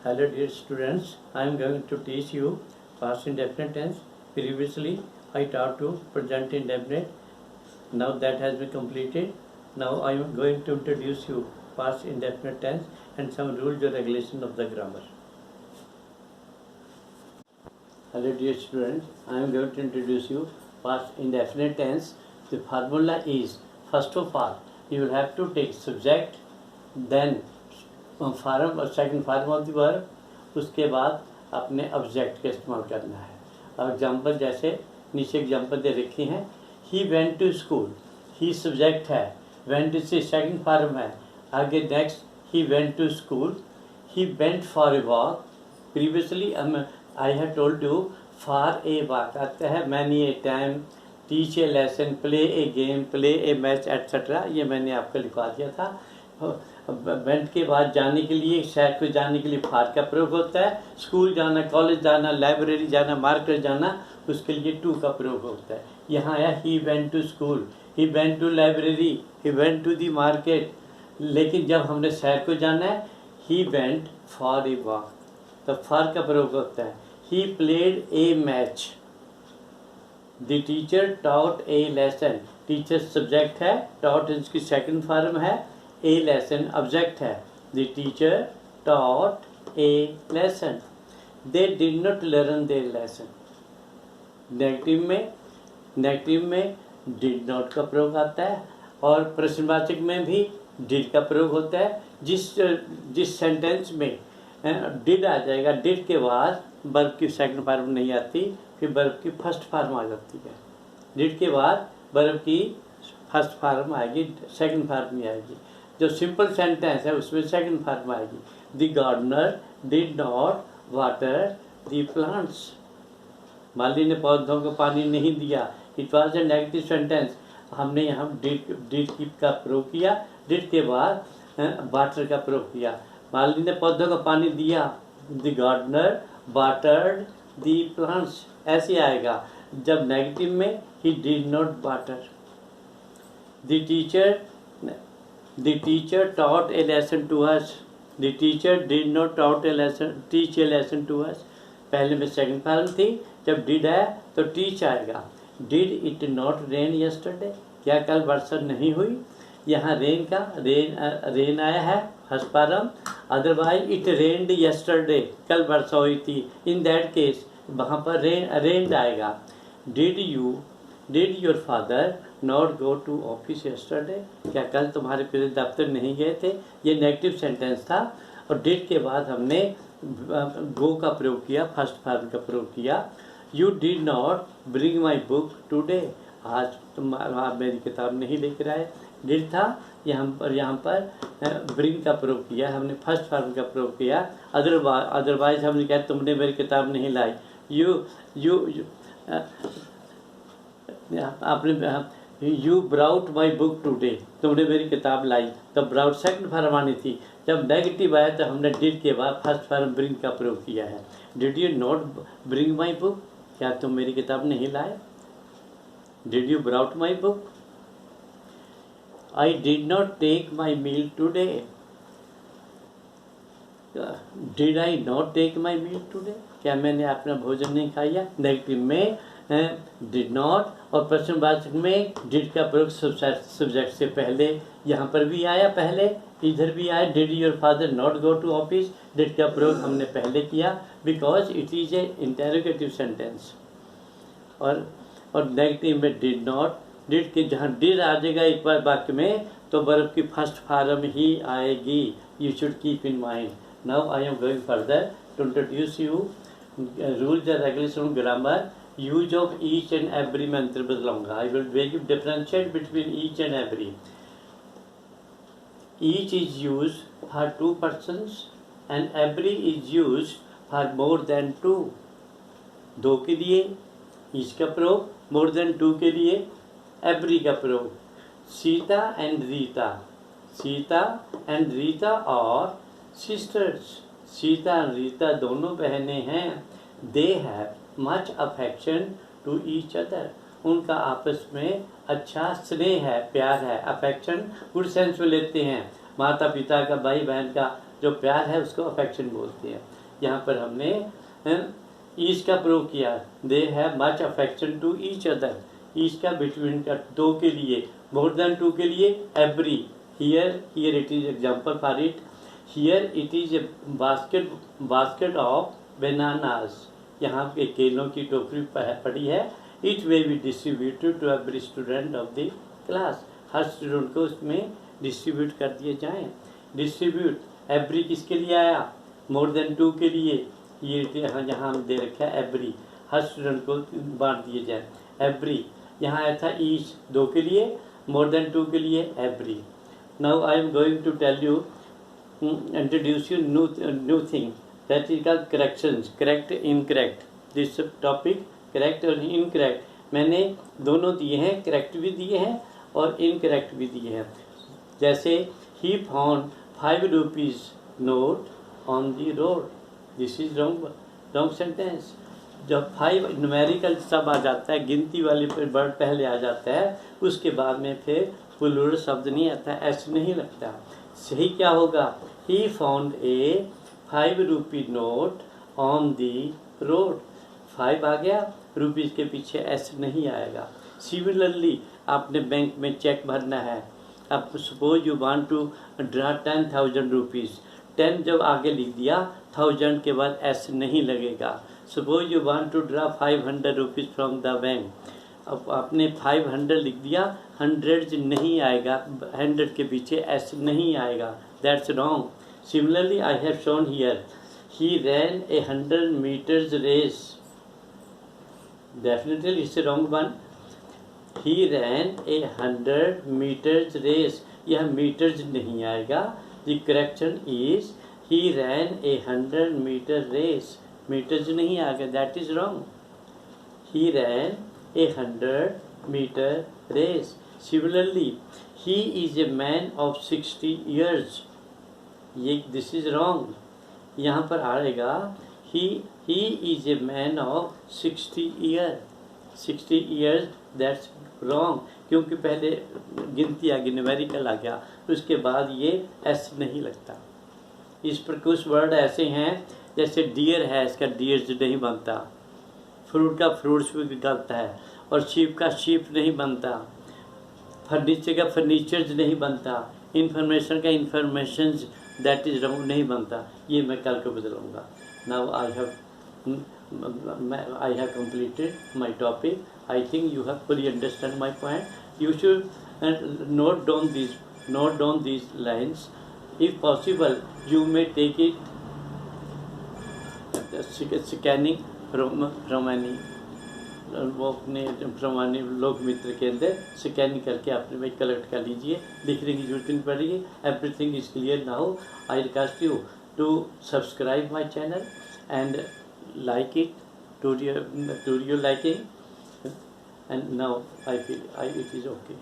Hello dear students, I am going to teach you past indefinite tense. Previously I taught you present indefinite. Now that has been completed. Now I am going to introduce you past indefinite tense and some rules or regulations of the grammar. Hello dear students, I am going to introduce you past indefinite tense. The formula is, first of all, you will have to take subject, then form और second form of the verb, उसके बाद अपने object का इस्तेमाल करना है। Example जैसे नीचे एग्जाम्पल दे रखे हैं, he went to school, he subject है, वेंट से सेकंड फार्म है। आगे next he went to school, he went for a walk. Previously I have told you for a walk आता है many a time, teach a lesson, play a game, play a match etcetera. ये मैंने आपको लिखवा दिया था। Went के बाद जाने के लिए, शहर को जाने के लिए फार का प्रयोग होता है। स्कूल जाना, कॉलेज जाना, लाइब्रेरी जाना, मार्केट जाना, उसके लिए टू का प्रयोग होता है। यहाँ आया he went to school, he went to library, he went to the market. लेकिन जब हमने शहर को जाना है, he went for a walk, तो फार का प्रयोग होता है। He played a match, the teacher taught a lesson, teacher subject है, टॉट इसकी सेकंड फॉर्म है, ए लेसन ऑब्जेक्ट है। The teacher taught a lesson, they did not learn their lesson. Negative में डिड नॉट का प्रयोग आता है और प्रश्नवाचक में भी डिड का प्रयोग होता है। जिस सेंटेंस में डिड आ जाएगा, डिड के बाद वर्ब की सेकंड फॉर्म नहीं आती, फिर वर्ब की फर्स्ट फॉर्म आ जाती है। डिड के बाद वर्ब की फर्स्ट फॉर्म आएगी, सेकंड फॉर्म में आएगी। जो सिंपल सेंटेंस है उसमें सेकंड फॉर्म आएगी। The gardener did not water the plants, माली ने पौधों को पानी नहीं दिया। It was a negative sentence. हमने यहाँ डिड की का प्रयोग किया, डिड के बाद वाटर का प्रयोग किया। माली ने पौधों को पानी दिया, the gardener watered the plants, ऐसे आएगा। जब नेगेटिव में he did not water. The teacher taught a lesson to us. The teacher did not teach a lesson to us. पहले में सेकंड फॉर्म थी, जब did है तो teach आएगा। Did it not rain yesterday? क्या कल वर्षा नहीं हुई? यहाँ रेन आया है first form. Otherwise it rained yesterday, कल वर्षा हुई थी। इन दैट केस वहाँ पर रेन्ड आएगा। Did your father not go to office yesterday? क्या कल तुम्हारे पिता दफ्तर नहीं गए थे? ये नेगेटिव सेंटेंस था और डिड के बाद हमने गो का प्रयोग किया, फर्स्ट फॉर्म का प्रयोग किया। You did not bring my book today, आज तुम मेरी किताब नहीं लेकर आए। डिड था, यहाँ पर ब्रिंग का प्रयोग किया, हमने फर्स्ट फॉर्म का प्रयोग किया। अदरवाइज हमने कहा तुमने मेरी किताब नहीं लाई। You brought my book today, तुमने मेरी किताब लाई। तो ब्राउट सेकंड फॉर्म आनी थी। जब नेगेटिव आया तो हमने डिड के बाद फर्स्ट फॉर्म ब्रिंग का प्रयोग किया है। Did you not bring my book, क्या तुम मेरी किताब नहीं लाए? Did you brought my book? I did not take my meal today, did I not take my meal today, क्या मैंने अपना भोजन नहीं खाया? नेगेटिव में डिड नॉट और प्रश्नवाचक में डिड का प्रयोग सब्जेक्ट से पहले, यहाँ पर भी आया पहले, इधर भी आया। Did your father not go to office, did का प्रयोग हमने पहले किया because it is a interrogative sentence. और नेगेटिव में डिड नॉट, डिड के जहाँ डिड आ जाएगा एक बार वाक्य में तो वर्ब की फर्स्ट फॉर्म ही आएगी। You should keep in mind. Now I am going further to introduce you rules and regulation grammar. Use of each and every में अंतर बदलाऊंगा। I will make you differentiate between each and every. Each is used for two persons and every is used for more than two. दो के लिए each का प्रयोग, more than two के लिए every का प्रयोग। Sita and Rita are sisters. Sita और रीता दोनों बहनें हैं। They have much affection to each other. उनका आपस में अच्छा स्नेह है, प्यार है। अफेक्शन गुड सेंस में लेते हैं। माता पिता का, भाई बहन का जो प्यार है उसको अफेक्शन बोलते हैं। यहाँ पर हमने ईच का प्रयोग किया, they have much affection to each other. Each का बिटवीन का, दो के लिए, मोर देन टू के लिए every. Here it is example for it. Here it is a basket of bananas. यहाँ पे केलों की टोकरी पड़ी है। It way be distributed to every student of the class. हर स्टूडेंट को उसमें डिस्ट्रीब्यूट कर दिए जाएं। डिस्ट्रीब्यूट एवरी किसके लिए आया? मोर देन टू के लिए। ये यहाँ दे रखा है एवरी, हर स्टूडेंट को बांट दिए जाए। एवरी यहाँ आया था ईच, दो के लिए, मोर देन टू के लिए every. Now I am going to tell you, introduce you new thing that is called corrections, correct incorrect. This topic correct और इनकरेक्ट मैंने दोनों दिए हैं, करेक्ट भी दिए हैं और इनकरेक्ट भी दिए हैं। जैसे he found 5 rupees note on the road, this is wrong sentence. जब 5 न्यूमेरिकल सब आ जाता है, गिनती वाले वर्ड पहले आ जाता है, उसके बाद में फिर प्लूरल शब्द नहीं आता, ऐसे नहीं लगता। सही क्या होगा? He found a 5 rupee note on the road. 5 आ गया, रुपीज़ के पीछे ऐसे नहीं आएगा। सिमिलरली आपने बैंक में चेक भरना है। अब suppose you want to draw 10,000 rupees, 10 जब आगे लिख दिया, 1000 के बाद ऐसे नहीं लगेगा। Suppose you want to draw 500 rupees from the bank, अब आपने 500 लिख दिया, 100 नहीं आएगा, 100 के पीछे ऐसे नहीं आएगा, that's wrong. Similarly I have shown here, he ran a 100 metres race, definitely it's wrong one. He ran a 100 metres race, यह मीटर्स नहीं आएगा। The correction is he ran a 100 metre race, metres नहीं आएगा, that is wrong. He ran a 100 meter race. Similarly, he is a man of 60 years. ये this is wrong. यहाँ पर आएगा he is a man of 60 years. 60 years, that's wrong. क्योंकि पहले गिनती आ गई, न्यूमेरिकल आ गया, उसके बाद ये ऐसे नहीं लगता। इस पर कुछ वर्ड ऐसे हैं, जैसे डियर है, इसका डियर्स नहीं बनता। फ्रूट का फ्रूट्स भी निकलता है, और शीप का शीप नहीं बनता। फर्नीचर का फर्नीचर्स नहीं बनता। इंफॉर्मेशन का इंफॉर्मेशंस, दैट इज रॉन्ग, नहीं बनता। ये मैं कल को बदलूँगा। Now I have completed my topic. I think you have fully understand my point. You should note down these lines. If possible you may take it scanning from any, वो अपने from लोक मित्र के अंदर स्कैन करके अपने में collect कर लीजिए। लिखने की जरूरत नहीं पड़ेगी। Everything is clear now. I request you to subscribe my channel and like it to your liking, and now I feel it is okay.